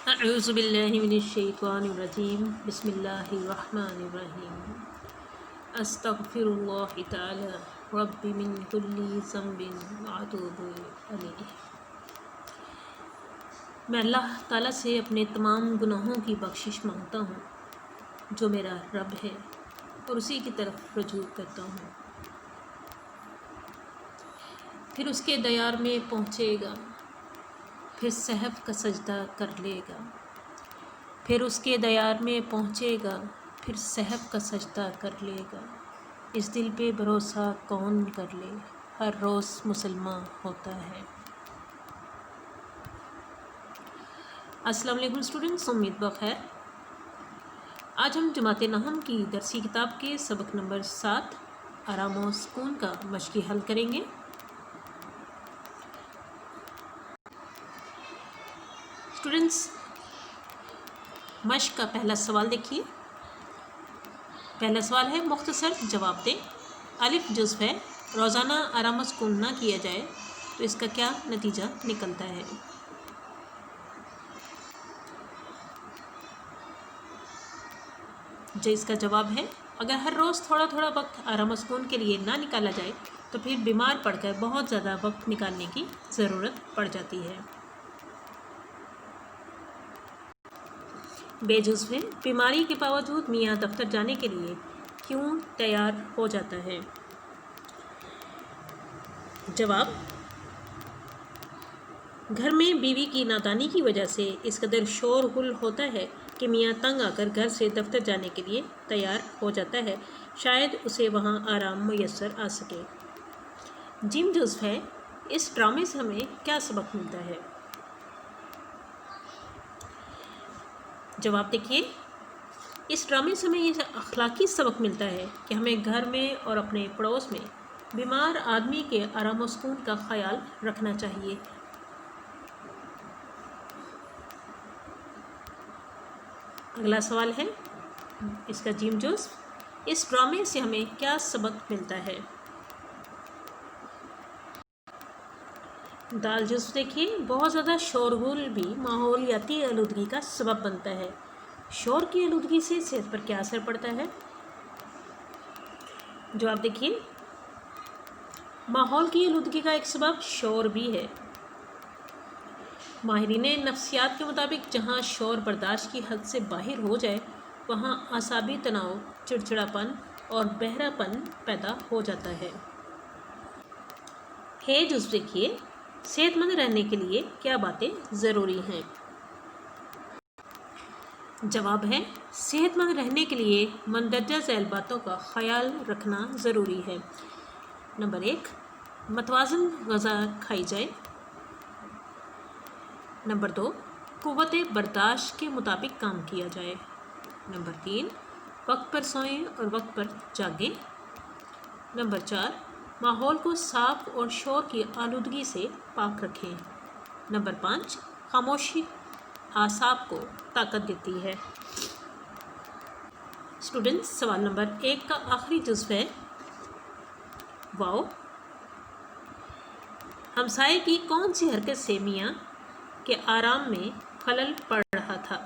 اعوذ باللہ من الشیطان الرجیم بسم اللہ الرحمن الرحیم استغفر اللہ تعالی رب من کل ذنب واتوب الیہ۔ میں اللہ تعالیٰ سے اپنے تمام گناہوں کی بخشش مانگتا ہوں جو میرا رب ہے اور اسی کی طرف رجوع کرتا ہوں۔ پھر اس کے دیار میں پہنچے گا، پھر صحف کا سجدہ کر لے گا، پھر اس کے دیار میں پہنچے گا، پھر صحف کا سجدہ کر لے گا۔ اس دل پہ بھروسہ کون کر لے، ہر روز مسلمان ہوتا ہے۔ السلام علیکم اسٹوڈنٹس، امید بخیر۔ آج ہم جماعت نحم کی درسی کتاب کے سبق نمبر 7 آرام و سکون کا مشقی حل کریں گے۔ اسٹوڈنٹس، مشق کا پہلا سوال دیکھیے۔ پہلا سوال ہے مختصر جواب دیں۔ الف جزو ہے، روزانہ آرام و سکون نہ کیا جائے تو اس کا کیا نتیجہ نکلتا ہے؟ جو اس کا جواب ہے، اگر ہر روز تھوڑا تھوڑا وقت آرام و سکون کے لیے نہ نکالا جائے تو پھر بیمار پڑ کر بہت زیادہ وقت نکالنے کی ضرورت پڑ جاتی ہے۔ بے جزو ہے، بیماری کے باوجود میاں دفتر جانے کے لیے کیوں تیار ہو جاتا ہے؟ جواب، گھر میں بیوی کی نادانی کی وجہ سے اس قدر شور غل ہوتا ہے کہ میاں تنگ آ کر گھر سے دفتر جانے کے لیے تیار ہو جاتا ہے، شاید اسے وہاں آرام میسر آ سکے۔ جیم جزو ہے، اس ڈرامے سے ہمیں کیا سبق ملتا ہے؟ جواب دیکھیے، اس ڈرامے سے ہمیں یہ اخلاقی سبق ملتا ہے کہ ہمیں گھر میں اور اپنے پڑوس میں بیمار آدمی کے آرام و سکون کا خیال رکھنا چاہیے۔ اگلا سوال ہے اس کا جیم جزو، اس ڈرامے سے ہمیں کیا سبق ملتا ہے؟ دال جزو دیکھیے، بہت زیادہ شورغل بھی ماحولیاتی آلودگی کا سبب بنتا ہے۔ شور کی آلودگی سے صحت پر کیا اثر پڑتا ہے؟ جواب دیکھیے، ماحول کی آلودگی کا ایک سبب شور بھی ہے۔ ماہرین نفسیات کے مطابق جہاں شور برداشت کی حد سے باہر ہو جائے وہاں اعصابی تناؤ، چڑچڑاپن اور بہرا پن پیدا ہو جاتا ہے۔ ہے جزو دیکھیے، صحت مند رہنے کے لیے کیا باتیں ضروری ہیں؟ جواب ہے، صحت مند رہنے کے لیے مندرجہ ذیل باتوں کا خیال رکھنا ضروری ہے۔ نمبر 1، متوازن غذا کھائی جائے۔ نمبر 2، قوت برداشت کے مطابق کام کیا جائے۔ نمبر 3، وقت پر سوئیں اور وقت پر جاگیں۔ نمبر 4، ماحول کو صاف اور شور کی آلودگی سے پاک رکھیں۔ نمبر 5، خاموشی اعصاب کو طاقت دیتی ہے۔ اسٹوڈنٹس، سوال نمبر 1 کا آخری جزو ہے واو، ہمسائے کی کون سی حرکت سے میاں کے آرام میں خلل پڑ رہا تھا؟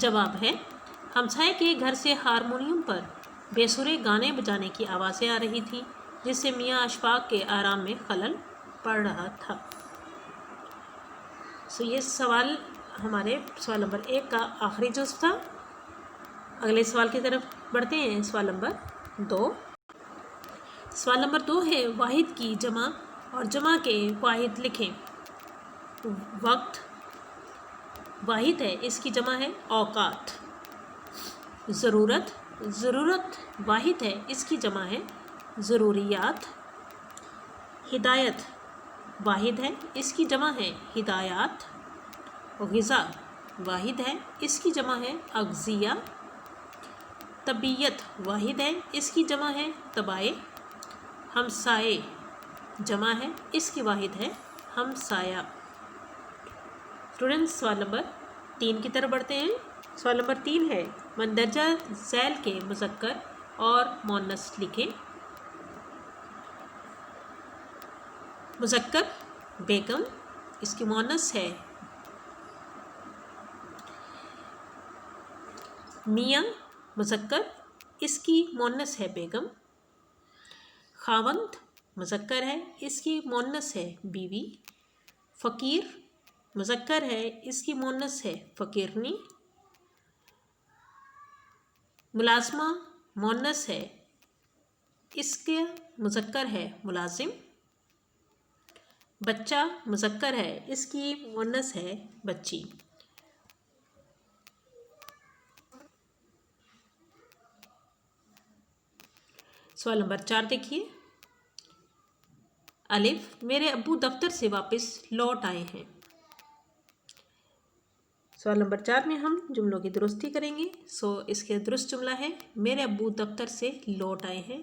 جواب ہے، ہمسائے کے گھر سے ہارمونیم پر بے سرے گانے بجانے کی آوازیں آ رہی تھیں جس سے میاں اشفاق کے آرام میں خلل پڑ رہا تھا۔ یہ سوال ہمارے سوال نمبر 1 کا آخری جزو تھا۔ اگلے سوال کی طرف بڑھتے ہیں، سوال نمبر 2۔ سوال نمبر 2 ہے، واحد کی جمع اور جمع کے واحد لکھیں۔ وقت واحد ہے، اس کی جمع ہے اوقات۔ ضرورت واحد ہے، اس کی جمع ہے ضروریات۔ ہدایت واحد ہے، اس کی جمع ہے ہدایات۔ غذا واحد ہے، اس کی جمع ہے اغذیہ۔ طبیعت واحد ہے، اس کی جمع ہے طبائع۔ ہمسائے جمع ہے، اس کی واحد ہے ہمسایہ۔ اسٹوڈنٹس، سوال نمبر 3 کی طرف بڑھتے ہیں۔ سوال نمبر 3 ہے، مندرجہ ذیل کے مذکر اور مؤنث لکھیں۔ مذکر بیگم، اس کی مؤنث ہے میاں مذکر، اس کی مؤنث ہے بیگم۔ خاوند مذکر ہے، اس کی مؤنث ہے بیوی۔ فقیر مذکر ہے، اس کی مؤنث ہے فقیرنی۔ ملازمہ مؤنث ہے، اس کے مذکر ہے ملازم۔ بچہ مذکر ہے، اس کی مؤنث ہے بچی۔ سوال نمبر 4 دیکھیے۔ الف، میرے ابو دفتر سے واپس لوٹ آئے ہیں۔ سوال نمبر 4 میں ہم جملوں کی درستی کریں گے۔ اس کے درست جملہ ہے میرے ابو دفتر سے لوٹ آئے ہیں،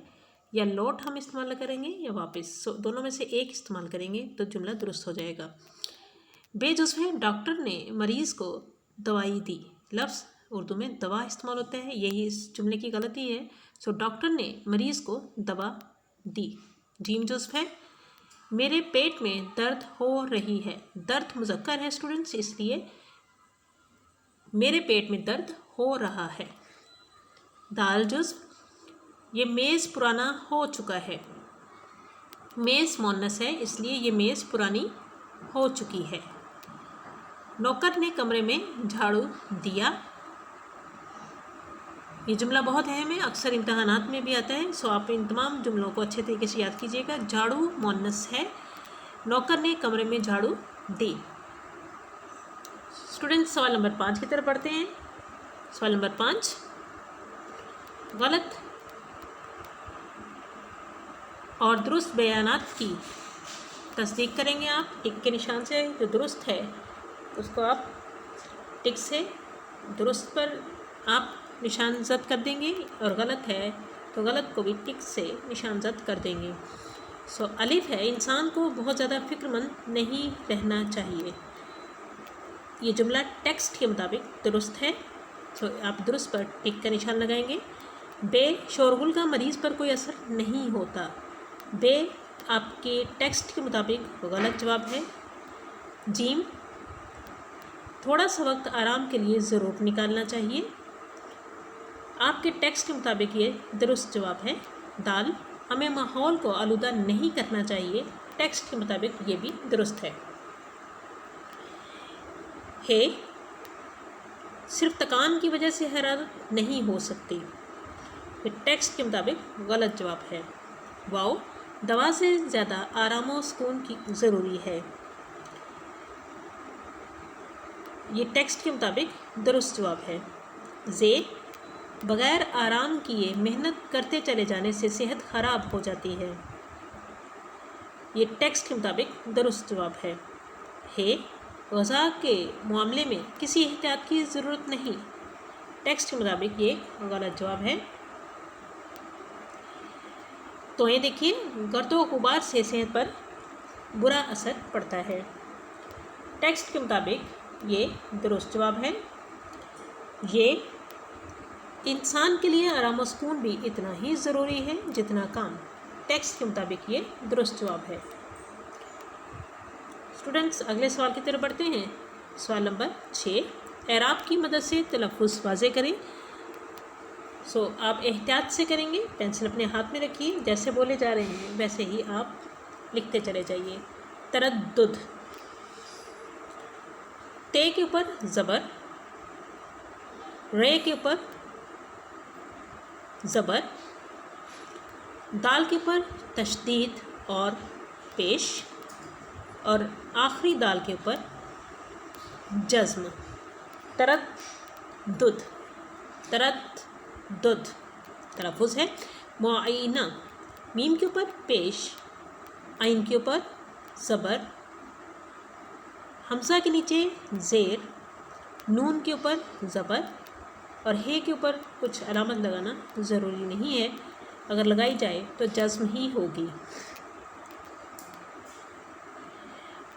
یا لوٹ ہم استعمال کریں گے یا واپس، دونوں میں سے ایک استعمال کریں گے تو جملہ درست ہو جائے گا۔ بے جزو ہے، ڈاکٹر نے مریض کو دوائی دی۔ لفظ اردو میں دوا استعمال ہوتا ہے، یہی اس جملے کی غلطی ہے۔ ڈاکٹر نے مریض کو دوا دی۔ جیم جزو ہے، میرے پیٹ میں درد ہو رہی ہے۔ درد مذکر ہے اسٹوڈنٹس، اس لیے میرے پیٹ میں درد ہو رہا ہے۔ دال جزو، یہ میز پرانا ہو چکا ہے۔ میز مؤنث ہے، اس لیے یہ میز پرانی ہو چکی ہے۔ نوکر نے کمرے میں جھاڑو دیا۔ یہ جملہ بہت اہم ہے، اکثر امتحانات میں بھی آتا ہے، آپ ان تمام جملوں کو اچھے طریقے سے یاد کیجیے گا۔ جھاڑو مؤنث ہے، نوکر نے کمرے میں جھاڑو دی۔ اسٹوڈنٹ سوال نمبر 5 کی طرف پڑھتے ہیں۔ سوال نمبر 5، غلط اور درست بیانات کی تصدیق کریں گے آپ ٹک کے نشان سے۔ جو درست ہے اس کو آپ ٹک سے درست پر آپ نشان زد کر دیں گے، اور غلط ہے تو غلط کو بھی ٹک سے نشان زد کر دیں گے۔ الف ہے، انسان کو بہت زیادہ فکر مند نہیں رہنا چاہیے۔ یہ جملہ ٹیکسٹ کے مطابق درست ہے، آپ درست پر ٹک کا نشان لگائیں گے۔ بے، شورغل کا مریض پر کوئی اثر نہیں ہوتا۔ بے آپ کے ٹیکسٹ کے مطابق غلط جواب ہے۔ جیم، تھوڑا سا وقت آرام کے لیے ضرور نکالنا چاہیے۔ آپ کے ٹیکسٹ کے مطابق یہ درست جواب ہے۔ دال، ہمیں ماحول کو آلودہ نہیں کرنا چاہیے۔ ٹیکسٹ کے مطابق یہ بھی درست ہے۔ ہے، صرف تکان کی وجہ سے حرارت نہیں ہو سکتی۔ ٹیکسٹ کے مطابق غلط جواب ہے۔ واؤ، دوا سے زیادہ آرام و سکون کی ضروری ہے۔ یہ ٹیکسٹ کے مطابق درست جواب ہے۔ زے، بغیر آرام کیے محنت کرتے چلے جانے سے صحت خراب ہو جاتی ہے۔ یہ ٹیکسٹ کے مطابق درست جواب ہے۔ ہے، غذا کے معاملے میں کسی احتیاط کی ضرورت نہیں۔ ٹیکسٹ کے مطابق یہ غلط جواب ہے۔ تو یہ دیکھیے، گرد و غبار سے صحت پر برا اثر پڑتا ہے۔ ٹیکسٹ کے مطابق یہ درست جواب ہے۔ یہ، انسان کے لیے آرام و سکون بھی اتنا ہی ضروری ہے جتنا کام۔ ٹیکسٹ کے مطابق یہ درست جواب ہے۔ اسٹوڈنٹس اگلے سوال کی طرف بڑھتے ہیں۔ سوال نمبر 6، اعراب کی مدد سے تلفظ واضح کریں۔ آپ احتیاط سے کریں گے، پینسل اپنے ہاتھ میں رکھیے، جیسے بولے جا رہے ہیں ویسے ہی آپ لکھتے چلے جائیے۔ تردد، تے کے اوپر زبر، رے کے اوپر زبر، دال کے اوپر تشدید اور پیش، اور آخری دال کے اوپر جزم۔ تردد، تردد تلفظ ہے۔ معینہ، میم کے اوپر پیش، عین کے اوپر زبر، حمزہ کے نیچے زیر، نون کے اوپر زبر، اور ہے کے اوپر کچھ علامت لگانا ضروری نہیں ہے، اگر لگائی جائے تو جزم ہی ہوگی۔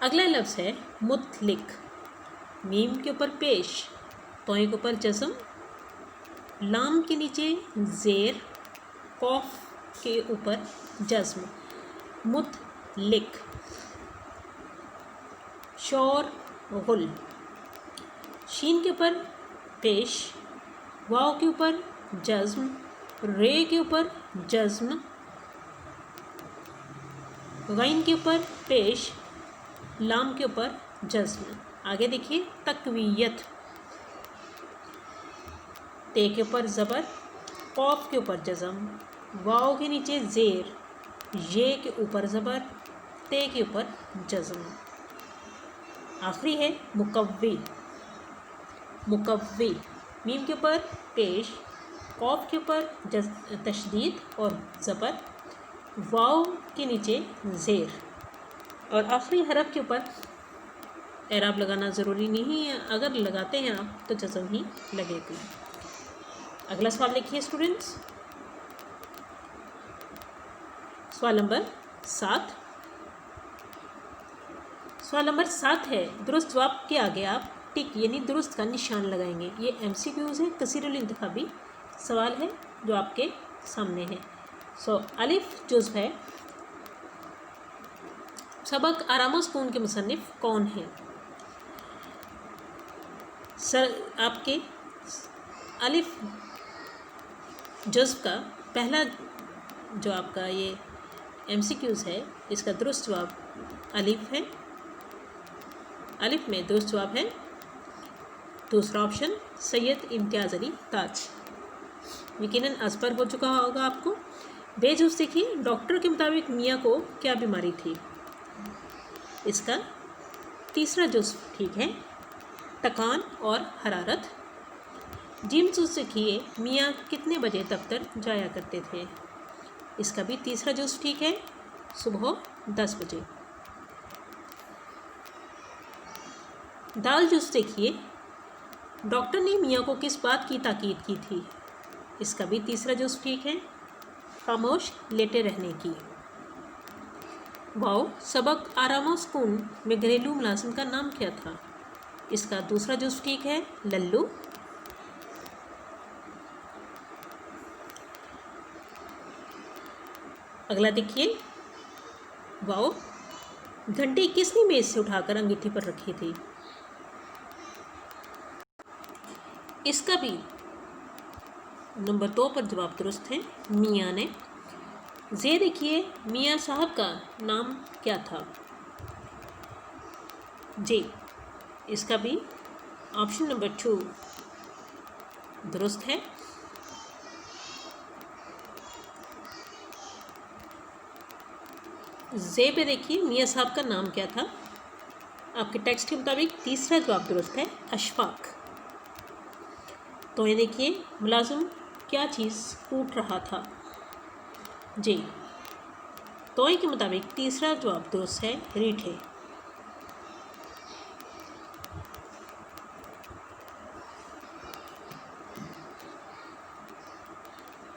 اگلا لفظ ہے مطلق، میم کے اوپر پیش، توئیں کے اوپر جزم، لام کے نیچے زیر، قوف کے اوپر جزم۔ مطلق، شور غل، شین کے اوپر پیش، واو کے اوپر جزم، رے کے اوپر جزم، غین کے اوپر پیش، لام کے اوپر جزم۔ آگے دیکھیے تقویت، تے کے اوپر زبر، قوف کے اوپر جزم، واو کے نیچے زیر، یہ کے اوپر زبر، تے کے اوپر جزم۔ آخری ہے مقوی، مقوی، میم کے اوپر پیش، قوف کے اوپر تشدید اور زبر، واو کے نیچے زیر، اور آخری حرف کے اوپر اعراب لگانا ضروری نہیں ہے، اگر لگاتے ہیں آپ تو جزم ہی لگے گی۔ اگلا سوال لکھیے اسٹوڈنٹس، سوال نمبر 7۔ سوال نمبر 7 ہے، درست جواب کے آگے آپ ٹک یعنی درست کا نشان لگائیں گے۔ یہ MCQs ہے، کثیر الانتخابی سوال ہے جو آپ کے سامنے ہے۔ الف جزو ہے۔ سبق آرام و سکون کے مصنف کون ہیں؟ آپ کے الف جزو کا پہلا جو آپ کا یہ MCQs ہے، اس کا درست جواب الف ہے۔ الف میں درست جواب ہے دوسرا آپشن سید امتیاز علی تاج، یقیناً ازبر ہو چکا ہوگا آپ کو۔ بے جز دیکھیے، ڈاکٹر کے مطابق میاں کو کیا بیماری تھی؟ اس کا تیسرا جز ٹھیک ہے، تکان اور حرارت۔ جیم جز دیکھیے، میاں کتنے بجے دفتر جایا کرتے تھے؟ اس کا بھی تیسرا جز ٹھیک ہے، صبح 10 بجے۔ دال جز دیکھیے، ڈاکٹر نے میاں کو کس بات کی تاکید کی تھی؟ اس کا بھی تیسرا جز ٹھیک ہے، خاموش لیٹے رہنے کی۔ واو، سبق آرام و سکون میں گھریلو ملازم کا نام کیا تھا؟ اس کا دوسرا جز ٹھیک ہے، للو۔ اگلا دیکھیے، واو، گھنٹی کس نے میز سے اٹھا کر انگیٹھی پر رکھی تھی؟ اس کا بھی نمبر 2 پر جواب درست ہے، میاں نے۔ زے دیکھیے، میاں صاحب کا نام کیا تھا؟ جی، اس کا بھی آپشن نمبر 2 درست ہے۔ زے پہ دیکھیے، میاں صاحب کا نام کیا تھا؟ آپ کے ٹیکسٹ کے مطابق تیسرا جواب درست ہے، اشفاق۔ تو یہ دیکھیے، ملازم کیا چیز کوٹ رہا تھا؟ جی، توئے کے مطابق تیسرا جواب درست ہے، ریٹھے۔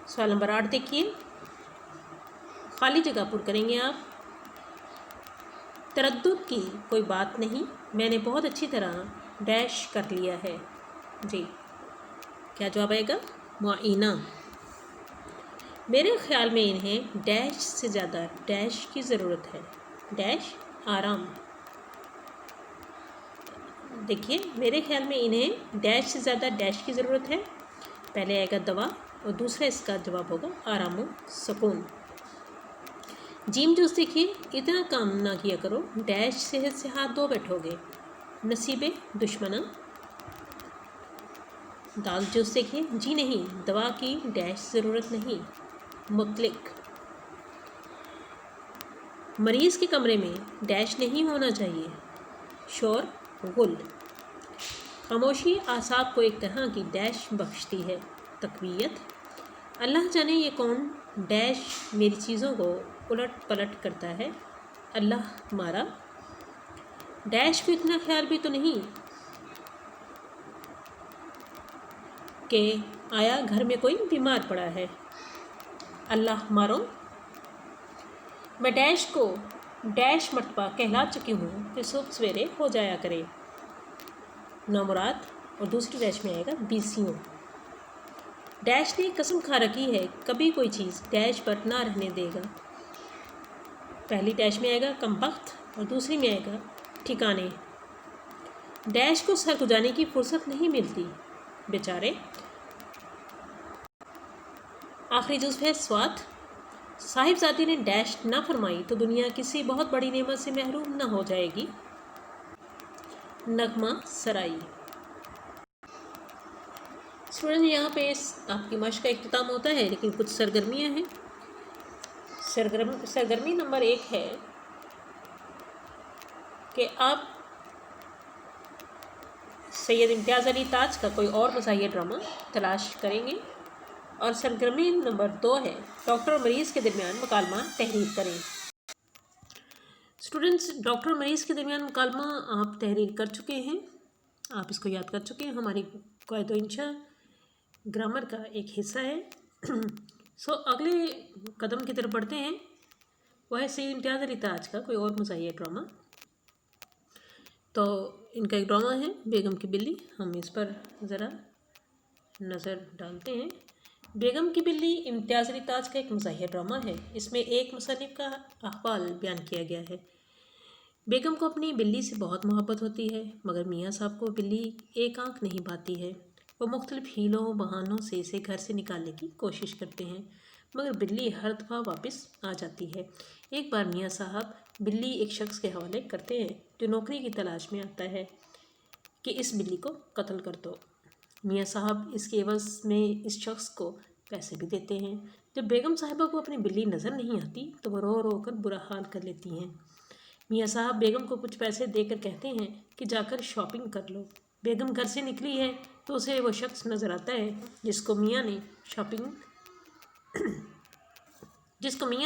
سوال نمبر 8 دیکھیے، خالی جگہ پر کریں گے آپ۔ تردد کی کوئی بات نہیں، میں نے بہت اچھی طرح ڈیش کر لیا ہے۔ جی، کیا جواب آئے گا؟ معائنہ۔ میرے خیال میں انہیں ڈیش سے زیادہ ڈیش کی ضرورت ہے، ڈیش آرام۔ دیکھیے، میرے خیال میں انہیں ڈیش سے زیادہ ڈیش کی ضرورت ہے، پہلے آئے گا دوا اور دوسرا اس کا جواب ہوگا آرام و سکون۔ جیم جوز دیکھیے، اتنا کام نہ کیا کرو، ڈیش صحت سے ہاتھ دھو بیٹھو گے، نصیب دشمنا۔ دال جوز دیکھیے، جی نہیں، دوا کی ڈیش ضرورت نہیں، مطلق۔ مریض کے کمرے میں ڈیش نہیں ہونا چاہیے، شور غل۔ خاموشی اعصاب کو ایک طرح کی ڈیش بخشتی ہے، تقویت۔ اللہ جانے یہ کون ڈیش میری چیزوں کو الٹ پلٹ کرتا ہے، اللہ مارا۔ ڈیش کو اتنا خیال بھی تو نہیں کہ آیا گھر میں کوئی بیمار پڑا ہے، اللہ مارو۔ میں ڈیش کو ڈیش مرتبہ کہلا چکی ہوں کہ صبح سویرے ہو جایا کرے، نامراد، اور دوسری ڈیش میں آئے گا بیسیوں۔ ڈیش نے قسم کھا رکھی ہے کبھی کوئی چیز ڈیش پر نہ رہنے دے گا، پہلی ڈیش میں آئے گا کم بخت اور دوسری میں آئے گا ٹھکانے۔ ڈیش کو سر کھجانے کی فرصت نہیں ملتی، بیچارے۔ آخری جزو ہے سوات۔ صاحبزادی نے ڈیش نہ فرمائی تو دنیا کسی بہت بڑی نعمت سے محروم نہ ہو جائے گی۔ نغمہ سرائی۔ اسٹوڈنٹ یہاں پہ آپ کی مشق کا اختتام ہوتا ہے، لیکن کچھ سرگرمیاں ہیں۔ سرگرمی نمبر 1 ہے کہ آپ سید امتیاز علی تاج کا کوئی اور مزاحیہ ڈرامہ تلاش کریں گے، اور سرگرمی نمبر 2 ہے ڈاکٹر اور مریض کے درمیان مکالمہ تحریر کریں۔ اسٹوڈنٹس، ڈاکٹر اور مریض کے درمیان مکالمہ آپ تحریر کر چکے ہیں، آپ اس کو یاد کر چکے ہیں، ہماری قواعد و انشاء گرامر کا ایک حصہ ہے۔ اگلے قدم کی طرف بڑھتے ہیں، وہ ہے سید امتیاز علی تاج کا کوئی اور مزاحیہ ڈرامہ۔ تو ان کا ایک ڈرامہ ہے بیگم کی بلی، ہم اس پر ذرا نظر ڈالتے ہیں۔ بیگم کی بلی امتیاز علی تاج کا ایک مزاحیہ ڈرامہ ہے۔ اس میں ایک مصنف کا احوال بیان کیا گیا ہے۔ بیگم کو اپنی بلی سے بہت محبت ہوتی ہے، مگر میاں صاحب کو بلی ایک آنکھ نہیں پاتی ہے۔ وہ مختلف ہیلوں بہانوں سے اسے گھر سے نکالنے کی کوشش کرتے ہیں، مگر بلی ہر دفعہ واپس آ جاتی ہے۔ ایک بار میاں صاحب بلی ایک شخص کے حوالے کرتے ہیں جو نوکری کی تلاش میں آتا ہے کہ اس بلی کو قتل کر دو۔ میاں صاحب اس کے عوض میں اس شخص کو پیسے بھی دیتے ہیں۔ جب بیگم صاحبہ کو اپنی بلی نظر نہیں آتی تو وہ رو رو کر برا حال کر لیتی ہیں۔ میاں صاحب بیگم کو کچھ پیسے دے کر کہتے ہیں کہ جا کر شاپنگ کر لو۔ بیگم گھر سے نکلی ہے تو اسے وہ شخص نظر آتا ہے جس کو میاں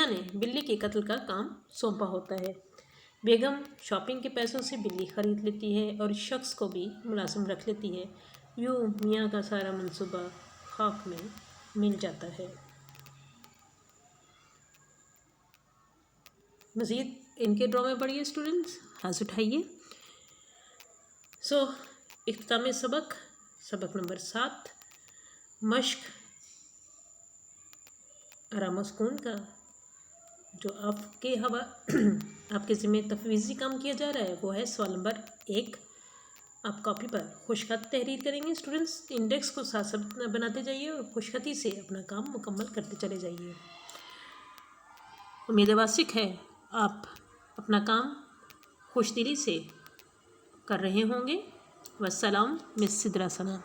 نے بلی کے قتل کا کام سونپا ہوتا ہے۔ بیگم شاپنگ کے پیسوں سے بلی خرید لیتی ہے اور اس شخص کو بھی ملازم رکھ لیتی ہے۔ یوں میاں کا سارا منصوبہ خاک میں مل جاتا ہے۔ مزید ان کے ڈرامے پڑھیے اسٹوڈنٹس، ہاتھ اٹھائیے۔ اختتامی سبق نمبر 7، مشق آرام و سکون کا، جو آپ کے ذمہ تفویضی کام کیا جا رہا ہے وہ ہے سوال نمبر 1۔ آپ کاپی پر خوش خط تحریر کریں گے اسٹوڈنٹس، انڈیکس کو ساتھ ساتھ بناتے جائیے اور خوش خطی سے اپنا کام مکمل کرتے چلے جائیے۔ امید واثق ہے آپ اپنا کام خوش دلی سے کر رہے ہوں گے۔ والسلام، مس سدرا ثنا۔